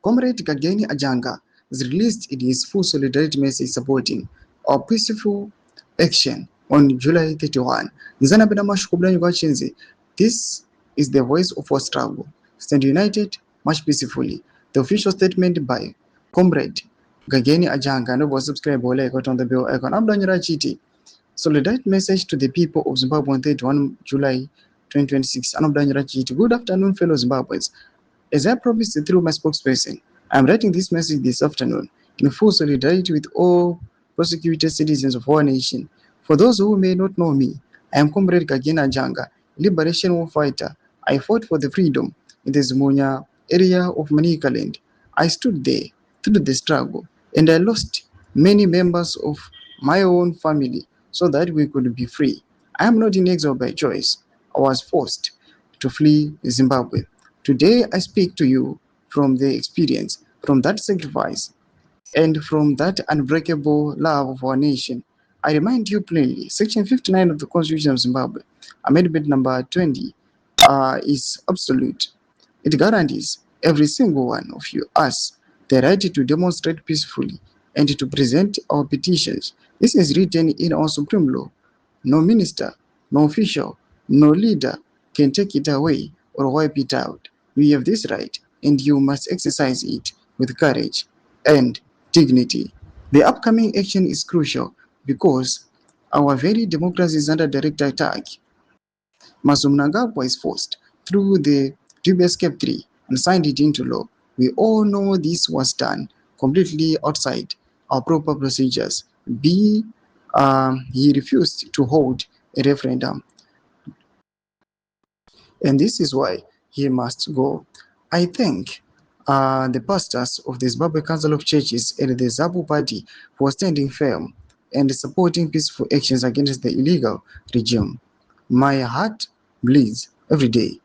Comrade Kageni Ajanga has released his full solidarity message supporting our peaceful action on July 31. Nzana Bedamash Kublan Yugashinzi. This is the voice of our struggle. Stand united, march peacefully. The official statement by Comrade Kageni Ajanga. No subscribe or like on the bell icon. I'm Daniel Chiti. Solidarity message to the people of Zimbabwe on 31 July 2026. I'm Daniel Chiti. Good afternoon, fellow Zimbabweans. As I promised through my spokesperson, I am writing this message this afternoon in full solidarity with all prosecuted citizens of our nation. For those who may not know me, I am Comrade Kagena Janga, liberation war fighter. I fought for the freedom in the Zimonya area of Manicaland. I stood there through the struggle, and I lost many members of my own family so that we could be free. I am not in exile by choice. I was forced to flee Zimbabwe. Today, I speak to you from the experience, from that sacrifice, and from that unbreakable love of our nation. I remind you plainly, Section 59 of the Constitution of Zimbabwe, Amendment number 20, is absolute. It guarantees every single one of us the right to demonstrate peacefully and to present our petitions. This is written in our supreme law. No minister, no official, no leader can take it away or wipe it out. You have this right, and you must exercise it with courage and dignity. The upcoming action is crucial because our very democracy is under direct attack. Mnangagwa is forced through the dubious Cap 3 and signed it into law. We all know this was done completely outside our proper procedures. He refused to hold a referendum, and this is why he must go. I thank the pastors of the Zimbabwe Council of Churches and the ZAPU party for standing firm and supporting peaceful actions against the illegal regime. My heart bleeds every day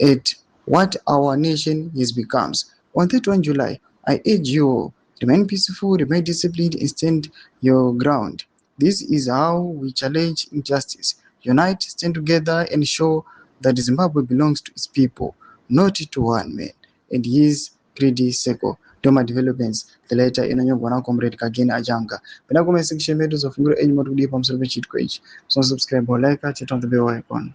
at what our nation has become. On 31 July, I urge you all, remain peaceful, remain disciplined, and stand your ground. This is how we challenge injustice. Unite, stand together, and show that Zimbabwe belongs to its people, not to one man and his greedy circle. Doma developments, the letter in a young comrade Kageni Ajanga. When I go my section methods of Guru Edmund Udi from Silver Cheat Coach. So subscribe or like it on the bell icon.